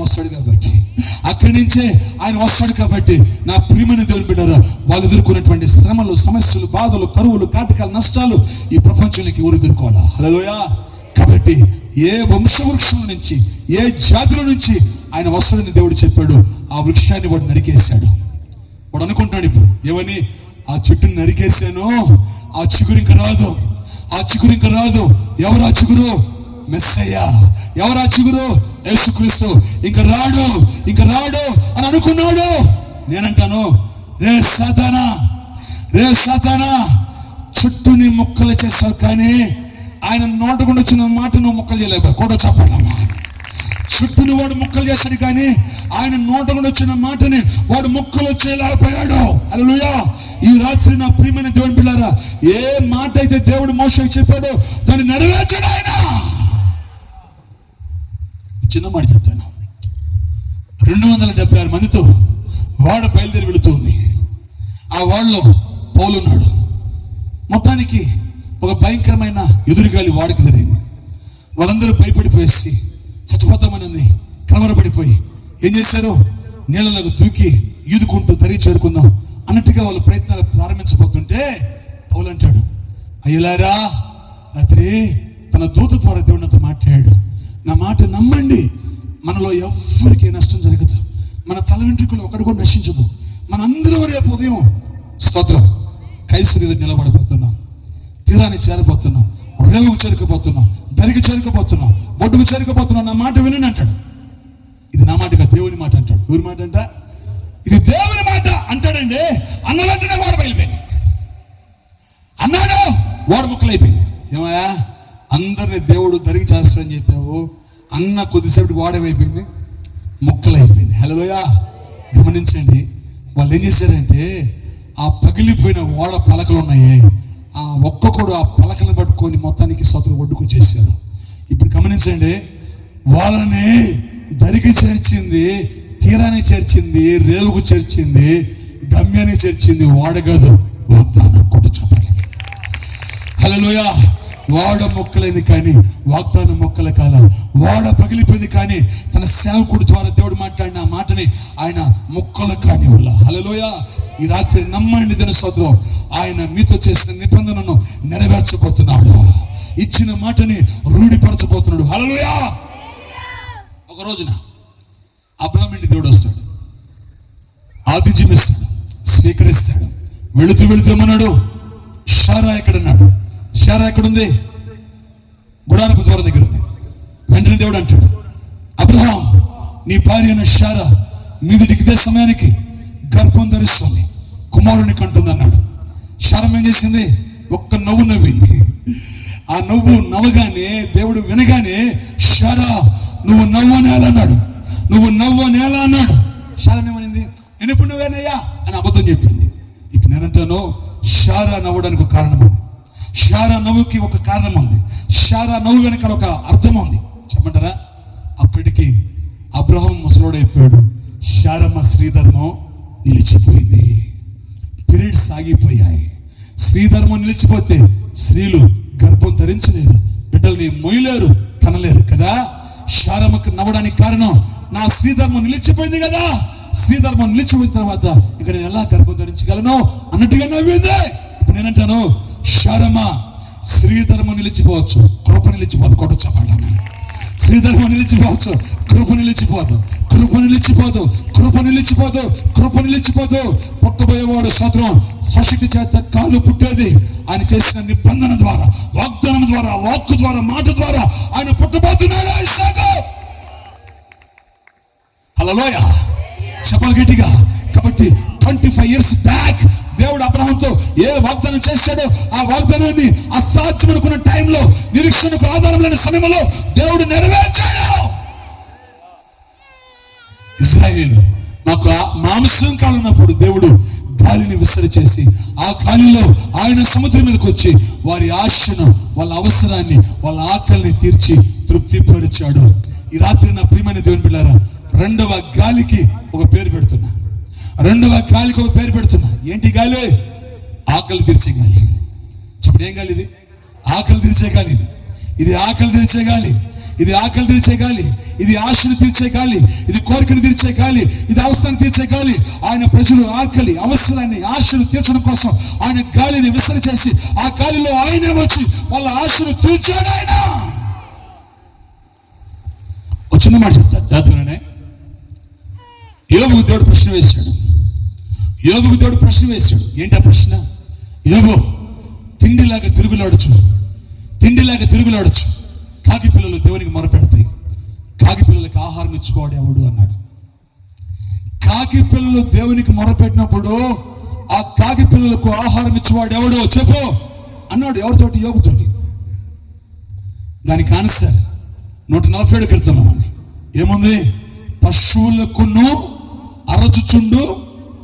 వస్తాడు కాబట్టి నా ప్రియమైన దేవుని బిడ్డలారా, వాళ్ళు ఎదుర్కొన్నటువంటి శ్రమలు, సమస్యలు, బాధలు, కరువులు, కాటకాలు, నష్టాలు ఈ ప్రపంచంలోకి ఎవరు ఎదుర్కోవాలా? హల్లెలూయా. కాబట్టి ఏ వంశవృక్షం నుంచి, ఏ జాతుల నుంచి ఆయన వస్తాడని దేవుడు చెప్పాడు. ఆ వృక్షాన్ని వాడు నరికేశాడు. వాడు అనుకుంటాడు ఇప్పుడు, ఏమని? ఆ చెట్టుని నరికేశాను, ఆ చిగురు ఇంకా రాదు. ఎవరు ఆ చిగురు? మెస్సయ్య. ఎవరు ఆ చిగురు? యేసుక్రీస్తు. ఇంకా రాడు అని అనుకున్నాడు. నేనంటాను, రే సాతానా, చుట్టూని ముక్కలు చేశావు, కానీ ఆయన నోటకుండా వచ్చిన మాట నువ్వు ముక్కలు చేయలేవు. కూడా చెప్పాలమ్మా. చుట్టూని వాడు ముక్కలు చేశాడు, కానీ ఆయన నోటకుండా వచ్చిన మాటని వాడు ముక్కలు చేయలేకపోయాడు. హల్లెలూయా. ఈ రాత్రి నా ప్రియమైన దేవుని బిడ్డలారా, ఏ మాట అయితే దేవుడు మోషేకి చెప్పాడో దాన్ని నెరవేర్చాడు ఆయన. చిన్న మాట చెప్తాను. 276 మందితో వాడ బయలుదేరి వెళుతుంది. ఆ వాడలో పౌలున్నాడు. మొత్తానికి ఒక భయంకరమైన ఎదురుగాలి వాడికి జరిగింది. వాళ్ళందరూ భయపడిపోయేసి చచ్చిపోతామని కలవరపడిపోయి ఏం చేశారు? నీళ్ళలోకి దూకి ఈదుకుంటూ తరిగి చేరుకుందాం అన్నట్టుగా వాళ్ళు ప్రయత్నాలు ప్రారంభించబోతుంటే పౌలు అంటాడు, అయ్యలారా, రాత్రి తన దూత ద్వారా దేవుడితో మాట్లాడాడు. నా మాట నమ్మండి, మనలో ఎవ్వరికీ నష్టం జరగదు. మన తల వెంట్రుకలు ఒకటి కూడా నశించదు. మనందరూ రేపు ఉదయం స్తోత్రం కైసరి ఎదురు నిలబడిపోతున్నాం, తీరాన్ని చేరిపోతున్నాం, రేవుకు చేరుకుపోతున్నాం, దరికి చేరుకుపోతున్నాం, బొడ్డుకు చేరుకుపోతున్నాం. నా మాట వినండి అంటాడు. ఇది నా మాట కాదు, దేవుని మాట అంటాడు. ఎవరి మాట అంట? ఇది దేవుని మాట అంటాడండి. అన్న వెంటనే వాడు బయలుపోయింది. అన్నాడు, వాడు ముక్కలైపోయింది. ఏమయ్యా, అందరిని దేవుడు దరికి చేస్తాడని చెప్పావు, అన్న కొద్దిసేపటికి వాడేమైపోయింది, ముక్కలైపోయింది. హల్లెలూయా. గమనించండి, వాళ్ళు ఏం చేశారంటే ఆ పగిలిపోయిన ఓడ పలకలు ఉన్నాయి, ఆ ఒక్కొక్కడు ఆ పలకలను పట్టుకొని మొత్తానికి సొంత ఒడ్డుకొచ్చేసారు. ఇప్పుడు గమనించండి, వాళ్ళని దరికి చేర్చింది, తీరాన్ని చేర్చింది, రేవుకు చేర్చింది, గమ్యాన్ని చేర్చింది వాడగదు. వద్దాను కొట్టు చెప్పండి. హల్లెలూయా. వాడ మొక్కలైంది కానీ వాగ్దాన మొక్కల కాల. వాడ పగిలిపోయింది కానీ తన సేవకుడి ద్వారా దేవుడు మాట్లాడిన ఆ మాటని ఆయన మొక్కలు కానివ్వాల. హల్లెలూయా. ఈ రాత్రి నమ్మండి దిన సోదరం, ఆయన మీతో చేసిన నిబంధనను నెరవేర్చబోతున్నాడు. ఇచ్చిన మాటని రూఢిపరచబోతున్నాడు. హల్లెలూయా. ఒక రోజున అబ్రాహాము ఇంటి దేవుడు వస్తాడు, ఆతిథ్యం ఇస్తాడు, స్వీకరిస్తాడు. వెళుతూ ఏమన్నాడు? షారా ఎక్కడున్నాడు? షారా ఎక్కడుంది? గుడారపు ద్వారం దగ్గర ఉంది. వెంటనే దేవుడు అంటాడు, అబ్రహాం, నీ భార్య అయిన షారా మీదిటికి ఇదే సమయానికి గర్భం ధరిస్తుంది, కుమారుని కంటుంది అన్నాడు. షారా ఏం చేసింది? ఒక్క నవ్వు నవ్వింది. ఆ నవ్వు నవ్వగానే దేవుడు వినగానే, షారా నువ్వు నవ్వనేలా అన్నాడు. నువ్వు నవ్వనేలా అన్నాడు. షారా ఏమనింది? నేను ఎప్పుడు నువ్వేనయ్యా అని అబద్ధం చెప్పింది. ఇప్పుడు నేనంటాను, షారా నవ్వడానికి ఒక కారణం ఉంది. షారా నవ్వుకి ఒక కారణం ఉంది. షారా నవ్వు వెనక ఒక అర్థం ఉంది. చెప్పమంటారా? అప్పటికి అబ్రహాం ముసలోడైపోయాడు. షారమ్మ శ్రీధర్మం నిలిచిపోయింది. పీరియడ్స్ ఆగిపోయాయి. శ్రీధర్మం నిలిచిపోతే స్త్రీలు గర్భం ధరించలేరు, బిడ్డల్ని మొయ్యలేరు, కనలేరు కదా. షారమ్మకు నవ్వడానికి కారణం, నా శ్రీధర్మం నిలిచిపోయింది కదా. శ్రీధర్మం నిలిచిపోయిన తర్వాత ఇక నేను ఎలా గర్భం ధరించగలను అన్నట్టుగా నవ్వింది. ఇప్పుడు నేనంటాను, షారమ్మ శ్రీధర్మం నిలిచిపోవచ్చు, కృప నిలిచిపోదు. కొట్టొచ్చపాడు. శ్రీధర్మం నిలిచిపోవచ్చు, కృప నిలిచిపోదు. కృప నిలిచిపోదు, కృప నిలిచిపోదు, కృప నిలిచిపోదు. పుట్టబోయేవాడు సోదరం స్వశక్తి చేత కాలు పుట్టేది. ఆయన చేసిన నిబంధన ద్వారా, వాగ్దానం ద్వారా, వాక్కు ద్వారా, మాట ద్వారా ఆయన పుట్టబోతున్నాడు. హల్లెలూయా. చెప్పాలి గట్టిగా. కాబట్టి 25 years బ్యాక్ దేవుడు అబ్రహాంతో ఏ వాగ్దానం చేశాడో ఆ వాగ్దానాన్ని అసాధ్యం అనుకున్న టైంలో, నిరీక్షణకు ఆధారం లేని సమయంలో దేవుడు నెరవేర్చాడు. ఇశ్రాయేలు నాకు మాంసం కాలున్నప్పుడు దేవుడు గాలిని విసరి చేసి ఆ గాలిలో ఆయన సముద్రం మీదకి వచ్చి వారి ఆశను, వాళ్ళ అవసరాన్ని, వాళ్ళ ఆకలిని తీర్చి తృప్తిపరిచాడు. ఈ రాత్రి నా ప్రియమైన దేవుని బిడ్డలారా, రెండవ గాలికి ఒక పేరు పెడుతున్నా. రెండవ గాలికి ఒక పేరు పెడుతున్నా. ఏంటి గాలి? ఆకలి తీర్చే గాలి. చెప్పండి, ఏం గాలి ఇది? ఆకలి తీర్చే గాలి. ఇది ఆకలి తీర్చే గాలి. ఇది ఆకలి తీర్చే గాలి. ఇది ఆశను తీర్చే గాలి. ఇది కోరికను తీర్చే గాలి. ఇది అవసరాన్ని తీర్చే గాలి. ఆయన ప్రజలు ఆకలి, అవసరాన్ని, ఆశను తీర్చడం కోసం ఆయన గాలిని విసరి చేసి ఆ గాలిలో ఆయనే వచ్చి వాళ్ళ ఆశను తీర్చాడు. ఆయన చిన్న మాట చెప్తాడు. జాతరనే యోబుకు దేవుడు ప్రశ్న వేశాడు. యోబుకు దేవుడు ప్రశ్న వేశాడు. ఏంటా ప్రశ్న? యోబు, తిండిలాగా తిరుగులాడచ్చు. కాకి పిల్లలు దేవునికి మొరపెడతాయి, కాకి పిల్లలకి ఆహారం ఇచ్చుకోవాడు ఎవడు అన్నాడు. కాకి పిల్లలు దేవునికి మొరపెట్టినప్పుడు ఆ కాకి పిల్లలకు ఆహారం ఇచ్చేవాడు ఎవడో చెప్పు అన్నాడు. ఎవరితోటి? యోబుతోటి. దానికి ఆన్సర్ 147 వెళ్తున్నామని ఏముంది? పశువులకును అరచుచుండు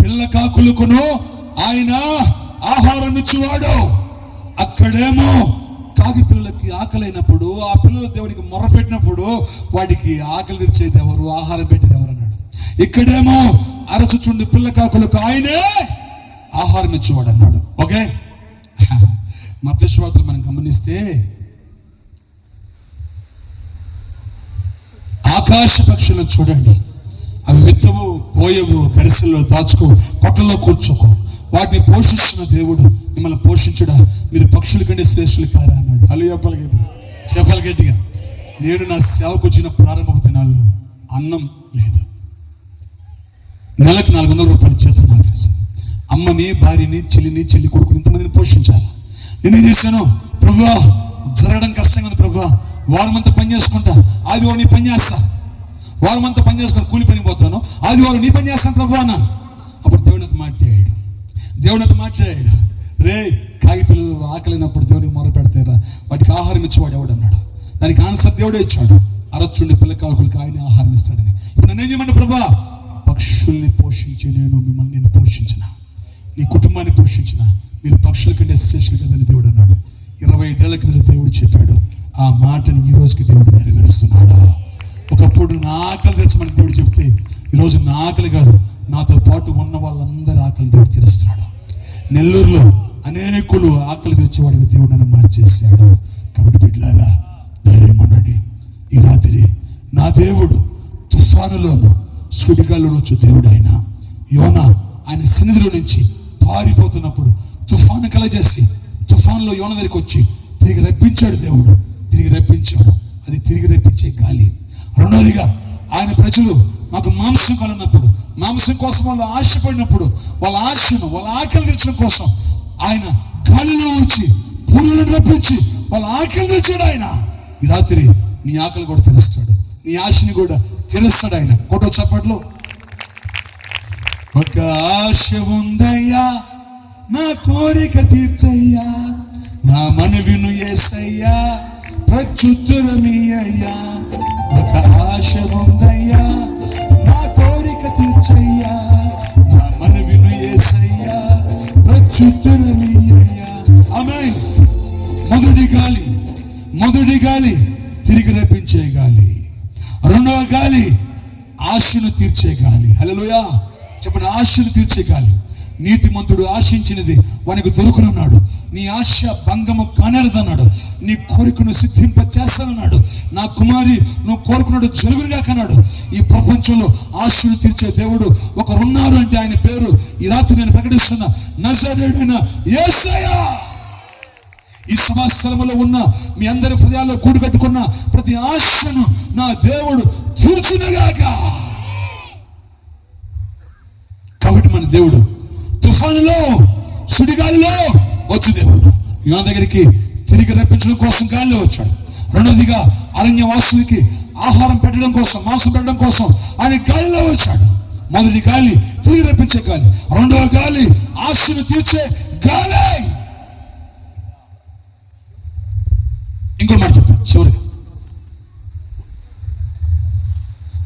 పిల్ల కాకులకును ఆయన ఆహారం ఇచ్చేవాడు. అక్కడేమో కాకి పిల్లలకి ఆకలైనప్పుడు ఆ పిల్లలు దేవునికి మొర్ర పెట్టినప్పుడు వాటికి ఆకలి తీర్చేది ఎవరు, ఆహారం పెట్టేది ఎవరు అన్నాడు. ఇక్కడేమో అరచుచుండు పిల్ల కాకులకు ఆయనే ఆహారం ఇచ్చేవాడు అన్నాడు. ఓకే, మత్తయి మనం గమనిస్తే ఆకాశ పక్షులను చూడండి. అవి విత్తవు, కోయవు, గరిసెల్లో దాచుకో, కొట్టల్లో కూర్చోకో. వాటిని పోషిస్తున్న దేవుడు మిమ్మల్ని పోషించడా? మీరు పక్షుల కంటే శ్రేష్ఠులు కారా అన్నాడు. చెప్పాలి గట్టిగా. నేను నా సేవకు వచ్చిన ప్రారంభ దినాల్లో అన్నం లేదు. నెలకు 400 రూపాయలు చేతులు నాకు తెలుసు. అమ్మని, భార్యని, చెల్లి కొడుకుని ఇంతమందిని పోషించాలి. నేనేం చేశాను? ప్రభువా, జరగడం కష్టంగా ఉంది ప్రభువా, వారం అంతా పని చేసుకుంటా, ఆదివారం నీ పని చేస్తా. వారం అంతా పని చేసుకుని కూలి పని పోతాను, ఆదివారం నీ పని చేస్తాను ప్రభు అన్నాను. అప్పుడు దేవునితో మాట్లాడాడు. రే, కాగి పిల్లలు ఆకలినప్పుడు దేవునికి మొర పెడతారా, వాటికి ఆహారం ఇచ్చేవాడు ఎవడు అన్నాడు. దానికి ఆన్సర్ దేవుడే ఇచ్చాడు. అరచుండి పిల్ల కాకులకి ఆయన ఆహారం ఇస్తాడని. ఇప్పుడు నన్ను ఏం చేయమంటే ప్రభా, పక్షుల్ని పోషించి మిమ్మల్ని పోషించిన, నీ కుటుంబాన్ని పోషించిన, మీరు పక్షుల కంటే శ్రేష్ఠులు కదని దేవుడు అన్నాడు. 25 ఏళ్ల కింద దేవుడు చెప్పాడు. ఆ మాటని ఈ రోజుకి దేవుడు నెరవేరుస్తున్నాడు. ఒకప్పుడు నా ఆకలి తెచ్చమని దేవుడు చెప్తే ఈరోజు నా ఆకలి కాదు, నాతో పాటు ఉన్న వాళ్ళందరి ఆకలి దేవుడు తీరుస్తున్నాడు. నెల్లూరులో అనేకులు ఆకలి తెచ్చేవాడికి దేవుడు నన్ను మార్చేశాడు. కాబట్టి బిడ్డలారా ధైర్యం ఉండండి. ఈ రాత్రి నా దేవుడు తుఫానులోను సుడిగాల్లోనూ వచ్చే దేవుడు ఆయన. యోనా ఆయన సన్నిధిలో నుంచి పారిపోతున్నప్పుడు తుఫాను కలగజేసి తుఫానులో యోన దగ్గరికి వచ్చి తిరిగి రప్పించాడు దేవుడు. తిరిగి రప్పించాడు. అది తిరిగి రప్పించే గాలి. రెండవదిగా ఆయన ప్రజలు మాకు మాంసం కలున్నప్పుడు, మాంసం కోసం వాళ్ళు ఆశపడినప్పుడు, వాళ్ళ ఆశను వాళ్ళ ఆకలి తీర్చడం కోసం ఆయన గాలిలో వచ్చి పూలను రప్పించి వాళ్ళ ఆకలి తీర్చాడు ఆయన. ఈ రాత్రి నీ ఆకలి కూడా తీరుస్తాడు, నీ ఆశని కూడా తీరుస్తాడు ఆయన. కొట్ట చప్పట్లో. ఒక ఆశ ఉందయ్యా, నా కోరిక తీర్చయ్యా, నా మనవిను యేసయ్యా, ప్రత్యుత్తరమీయ్యా. ఒక ఆశ ఉందయ్యా, నా కోరిక తీర్చయ్యా, నా మనవిను యేసయ్యా, ప్రత్యుత్తరమీయ్యా. ఆమేన్. మొదటి గాలి తిరిగి రప్పించే గాలి. రెండవ గాలి ఆశను తీర్చే గాలి. హల్లెలూయా చెప్పండి. ఆశను తీర్చే గాలి. నీతిమంతుడు ఆశించినది వానికి దొరుకునన్నాడు. నీ ఆశ భంగము కానేరదన్నాడు. నీ కోరికను సిద్ధింప చేస్తానన్నాడు. నా కుమారి నువ్వు కోరుకున్నాడు జరుగునుగా కన్నాడు. ఈ ప్రపంచంలో ఆశను తీర్చే దేవుడు ఒకరున్నారు అంటే ఆయన పేరు ఈ రాత్రి నేను ప్రకటిస్తున్నా, నజరేయుడైన యేసయ్య. ఈ సమాస్థలంలో ఉన్న మీ అందరి హృదయాల్లో కూడు కట్టుకున్న ప్రతి ఆశను నా దేవుడు తీర్చునుగాక. కాబట్టి మన దేవుడు తుఫానులో సుడిగాలిలో వచ్చి దేవుడు నా దగ్గరికి తిరిగి రప్పించడం కోసం గాలిలో వచ్చాడు. రెండవదిగా అరణ్యవాసులకి ఆహారం పెట్టడం కోసం, మాంసం పెట్టడం కోసం ఆయన గాలిలో వచ్చాడు. మొదటి గాలి తిరిగి రప్పించే గాలి. రెండవ గాలి ఆశను తీర్చే గాలి. ఇంకో మాట చెప్తాను చివరిగా.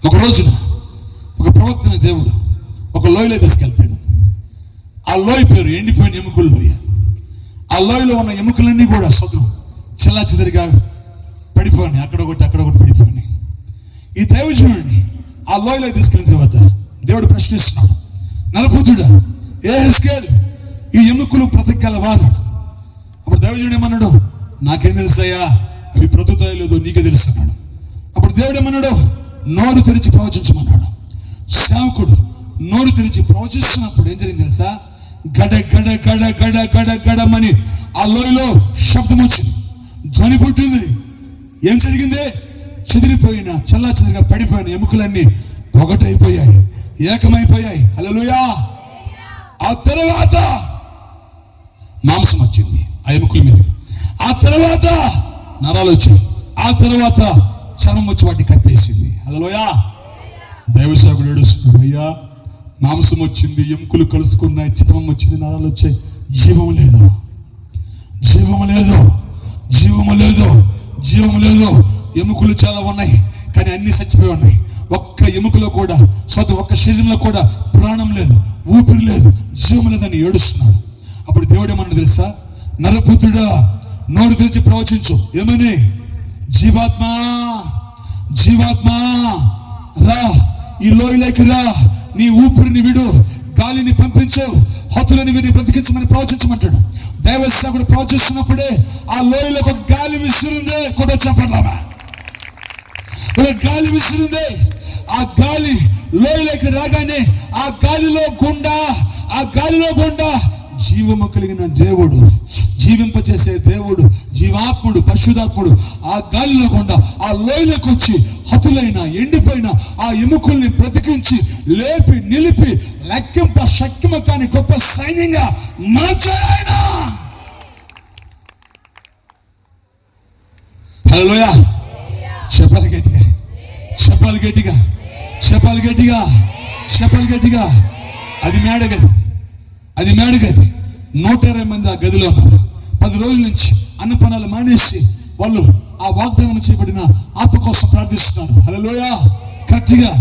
ఒక రోజున ఒక ప్రవక్తని దేవుడు ఒక లోయలో తీసుకెళ్తాడు. ఆ లోయ పేరు ఎండిపోయిన ఎముకల లోయ. ఆ లోయలో ఉన్న ఎముకలన్నీ కూడా చెల్లా చెదరిగా పడిపోయినాయి. అక్కడొకటి పడిపోయినాయి. ఈ దైవజనుడిని ఆ లోయలో తీసుకెళ్ళిన తర్వాత దేవుడు ప్రశ్నిస్తున్నాడు, నరపుత్రుడా యెహెజ్కేలు, ఈ ఎముకలు బ్రతకగలవా అన్నాడు. అప్పుడు దైవజనుడు ఏమన్నాడు, నాకేం తెలుసయ్యా, అవి బ్రతుకుతాయో లేదో నీకే తెలుసు అన్నాడు. అప్పుడు దేవుడు ఏమన్నాడు, నోరు తెరిచి ప్రవచించమన్నాడు. సేవకుడు నోరు తెరిచి ప్రవచిస్తున్నప్పుడు ఏం జరిగింది తెలుసా? గడ గడ గడ గడ గడ గడమని ఆ లోయలో శబ్దం వచ్చింది, ధ్వని పుట్టింది. ఏం జరిగింది? చెదిరిపోయిన చల్లా చెదిరిగా పడిపోయిన ఎముకలన్నీ ఒకటైపోయాయి, ఏకమైపోయాయి. హల్లెలూయా. ఆ తర్వాత మాంసం వచ్చింది ఆ ఎముకల మీద. ఆ తర్వాత నరాలు వచ్చాయి. ఆ తర్వాత చర్మం వచ్చి వాటిని కట్టేసింది. హల్లెలూయా. దైవసేవకుడు ఏడుస్తున్నాడు, అయ్యా మాంసం వచ్చింది, ఎముకలు కలుసుకున్నాయి, చర్మం వచ్చింది, నరాలు వచ్చాయి, జీవం లేదు, జీవం లేదు, జీవము లేదు, జీవము లేదు. ఎముకలు చాలా ఉన్నాయి కానీ అన్ని చచ్చిపోయి ఉన్నాయి. ఒక్క ఎముకలో కూడా ఒక్క శరీరంలో కూడా ప్రాణం లేదు, ఊపిరి లేదు, జీవం లేదని ఏడుస్తున్నాడు. అప్పుడు దేవుడు ఏమన్నా తెలుసా? నరపుత్రుడా నోరు తెరిచి ప్రవచించు. ఏమని? జీవాత్మా జీవాత్మా రా, ఈ లోయలోకి రా, నీ ఊపిరిని విడు, గాలిని పంపించు, హతులని వీరిని బ్రతికించమని ప్రవచించమంటాడు. దైవసేవకుడు ప్రవచిస్తున్నప్పుడే ఆ లోయలో ఒక గాలి విసిరిందే. కూడా చెప్పండి, ఒక గాలి విసిరిందే. ఆ గాలి లోయలోకి రాగానే ఆ గాలిలో గుండా జీవము కలిగిన దేవుడు, జీవింపచేసే దేవుడు, జీవాత్ముడు, పరిశుద్ధాత్ముడు ఆ గాలిలో గుండా ఆ లోయలోకి వచ్చి హతులైన ఎండిపోయిన ఆ ఎముకల్ని బ్రతికించి లేపి నిలిపి లెక్కింప శక్యము కాని గొప్ప సైన్యంగా మార్చాయన. హల్లెలూయా. చెప్పాలి గట్టిగా, చెప్పాలి గట్టిగా, చెప్పాలి గట్టిగా, చెప్పాలి గట్టిగా. అది మేడగది, అది మేడగది. 120 మంది ఆ గదిలో ఉన్నారు. 10 రోజుల నుంచి అన్నపానాలు మానేసి వాళ్ళు ఆ వాగ్దానం చేయబడిన ఆత్మ కోసం ప్రార్థిస్తున్నారు. హల్లెలూయా. గట్టిగా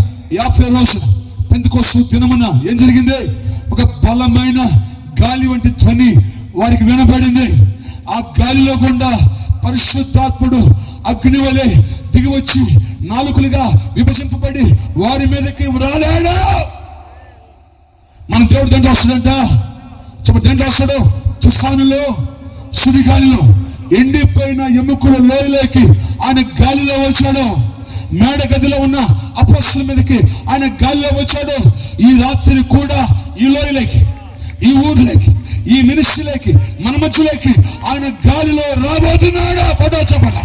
50 రోజులు పెంతెకోస్తు దినమున ఏం జరిగింది? ఒక బలమైన గాలి వంటి ధ్వని వారికి వినపడింది. ఆ గాలిలో గుండా పరిశుద్ధాత్ముడు అగ్ని వలె దిగి వచ్చి నాలుకలుగా విభజింపబడి వారి మీదకి రాలేడు. మన దేవుడు దేంట్లో వస్తుందంట? చెప్ప, దేంట్లో వస్తాడు? తుఫానులో, సుడిగాలిలో. ఎండిపోయిన ఎముకల లోయలోకి ఆయన గాలిలో వచ్చాడు. మేడ గదిలో ఉన్న అపొస్తలుల మీదకి ఆయన గాలిలో వచ్చాడు. ఈ రాత్రి కూడా ఈ లోయలోకి, ఈ ఊర్లోకి, ఈ మినిస్ట్రీలోకి, మన మధ్యలోకి ఆయన గాలిలో రాబోతున్నాడు. పదో చెప్పట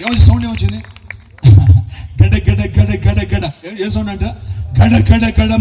ఏమొచ్చి సౌండ్ ఏమొచ్చింది? గడ గడ గడ గడ గడ. ఏ సౌండ్ అంట? గడ గడ గడ.